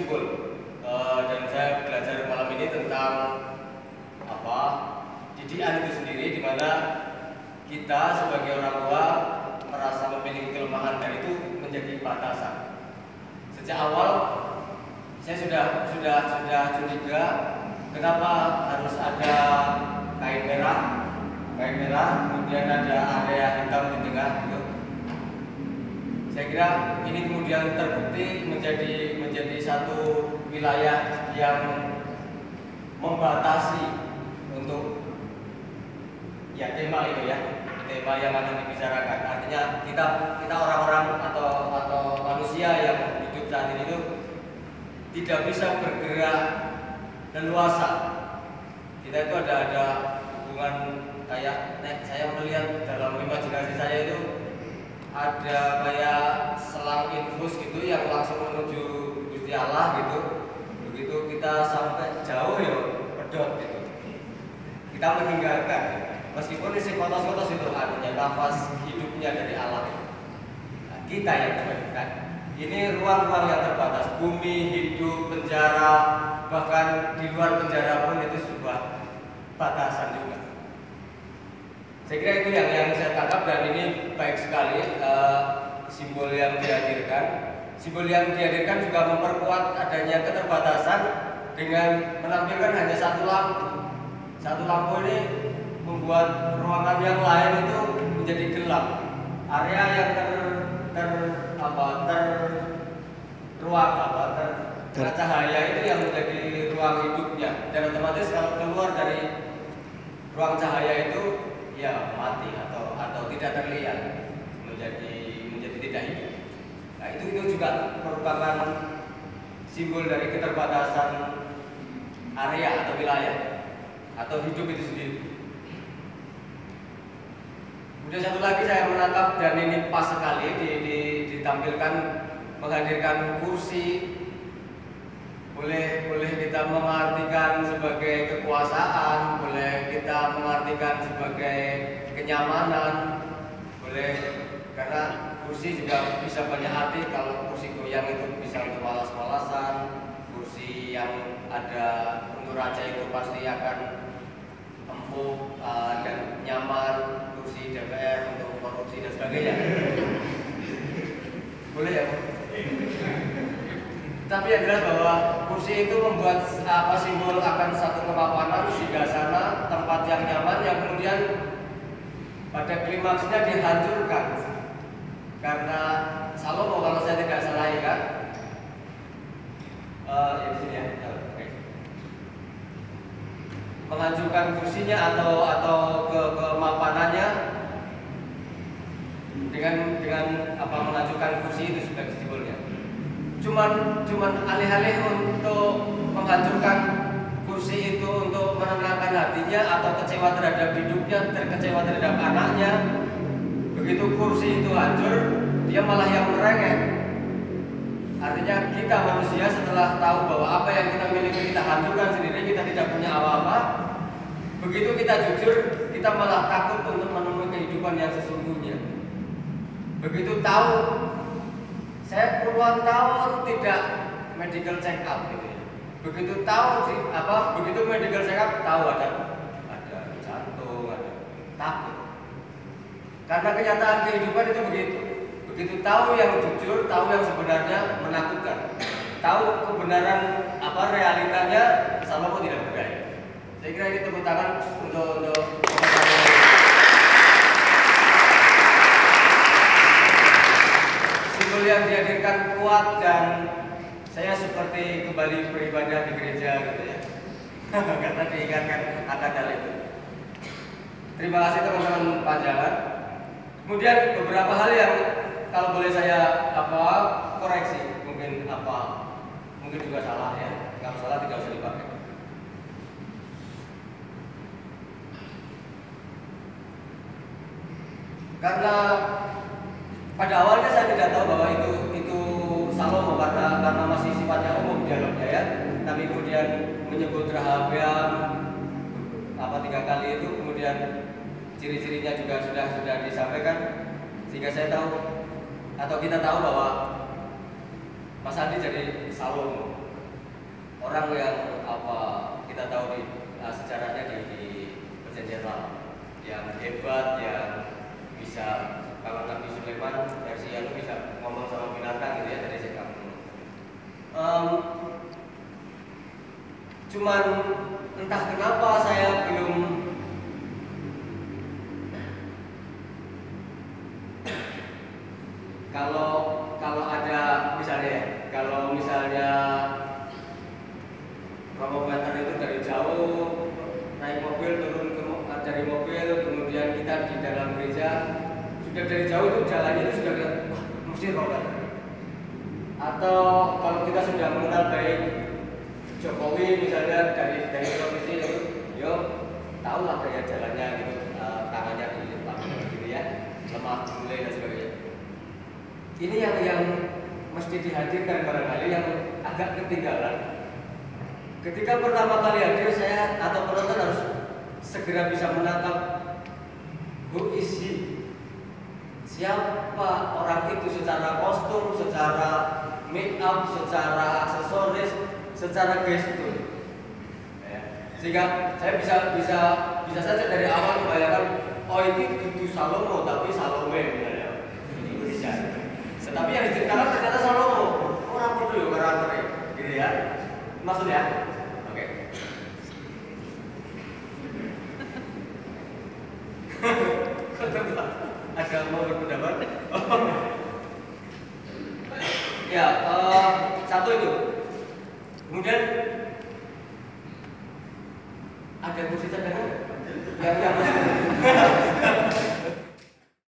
simbol. Dan saya belajar malam ini tentang didikan itu sendiri, di mana kita sebagai orang tua merasa memiliki kelemahan dan itu menjadi batasan. Sejak awal saya sudah curiga kenapa harus ada kain merah, kemudian ada area hitam di tengah gitu. Saya kira ini kemudian terbukti menjadi satu wilayah yang membatasi untuk tema itu tema yang akan dibicarakan. Artinya kita orang-orang atau manusia yang hidup saat ini itu tidak bisa bergerak leluasa. Kita itu ada hubungan kayak saya melihat dalam imajinasi saya itu ada kayak selang infus gitu yang langsung menuju Gusti Allah gitu. Begitu kita sampai jauh pedot gitu. Kita meninggalkan, meskipun isi kotos-kotos itu artinya nafas hidupnya dari Allah. Nah, kita yang meninggalkan. Ini ruang-ruang yang terbatas, bumi, hidup, penjara, bahkan di luar penjara pun itu sebuah batasan juga. Saya kira itu yang saya tangkap, dan ini baik sekali simbol yang dihadirkan. Simbol yang dihadirkan juga memperkuat adanya keterbatasan dengan menampilkan hanya satu lampu. Satu lampu ini membuat ruangan yang lain itu menjadi gelap. Area yang tercahaya itu yang menjadi ruang hidupnya, dan otomatis kalau keluar dari ruang cahaya itu ya mati atau tidak terlihat, menjadi tidak hidup. Nah, itu juga merupakan simbol dari keterbatasan area atau wilayah atau hidup itu sendiri. Kemudian satu lagi saya menangkap, dan ini pas sekali ditampilkan, menghadirkan kursi. Boleh kita mengartikan sebagai kekuasaan, boleh kita mengartikan sebagai kenyamanan, boleh, karena kursi juga bisa banyak arti. Kalau kursi goyang itu bisa untuk malas-malasan, kursi yang ada untuk raja itu pasti akan empuk dan nyaman, kursi DPR untuk korupsi dan sebagainya. Boleh ya? Tapi yang jelas bahwa kursi itu membuat simbol akan satu kemapanan, singgasana, tempat yang nyaman, yang kemudian pada klimaksnya dihancurkan karena Salomo, kalau saya tidak salah ya kan, di sini ya, menghancurkan kursinya atau kemapanannya dengan menghancurkan kursi itu sebagai simbolnya. Cuman alih-alih untuk menghancurkan kursi itu untuk menenangkan hatinya atau kecewa terhadap hidupnya, kecewa terhadap anaknya, begitu kursi itu hancur, dia malah yang merengek. Artinya kita manusia setelah tahu bahwa apa yang kita miliki kita hancurkan sendiri, kita tidak punya apa-apa, begitu kita jujur, kita malah takut untuk menemui kehidupan yang sesungguhnya. Begitu tahu, saya puluhan tahun tidak medical check up gitu ya. Begitu tahu begitu medical check up tahu ada jantung, ada takut. Karena kenyataan kehidupan itu begitu. Begitu tahu yang jujur, tahu yang sebenarnya, menakutkan. Tahu kebenaran realitanya, Salomo tidak berdaya. Saya kira ini tepuk tangan untuk simbol yang dihadirkan kuat, dan saya seperti kembali beribadah di gereja gitu ya. Karena diingatkan akan hal itu. Terima kasih teman-teman panjangan. Kemudian beberapa hal yang kalau boleh saya koreksi, mungkin juga salah ya. Kalau salah tidak usah dipakai. Karena pada awalnya saya tidak tahu bahwa itu Salomo, karena masih sifatnya umum dialognya ya. Tapi kemudian menyebut Rehabeam 3 kali itu, kemudian ciri-cirinya juga sudah disampaikan, sehingga saya tahu atau kita tahu bahwa Mas Andi jadi Salomo. orang yang apa kita tahu di sejarahnya di perjanjian lama, yang hebat, yang bisa kalau Nabi Sulaiman versi itu bisa ngomong sama binatang gitu ya dari sekam. Cuman entah kenapa saya belum kalau ada misalnya kalau misalnya rombongan itu dari jauh naik mobil turun dari mobil kemudian kita di dalam gereja sudah dari jauh itu jalannya itu sudah lihat wah mesti rombongan. Atau kalau kita sudah mengenal baik Jokowi misalnya dari provinsi itu, yo tahu lah gaya jalannya gitu, tangannya di depan gitu ya, lemah mulai dan sebagainya. Ini yang mesti dihadirkan barangkali yang agak ketinggalan. Ketika pertama kali hadir saya atau penonton harus segera bisa menangkap who is he? Siapa orang itu secara kostum, secara make up, secara aksesoris, secara gestur. Ya. Sehingga saya bisa saja dari awal membayangkan oh ini itu Salomo tapi Salome misalnya. Ini bisa. Tetapi yang diceritakan ternyata Salomo. Orang itu ya karakternya, gitu ya. Maksudnya? Oke. Ada mau berpendapat? Ya, satu itu. Kemudian ada kursi cadangan? Yang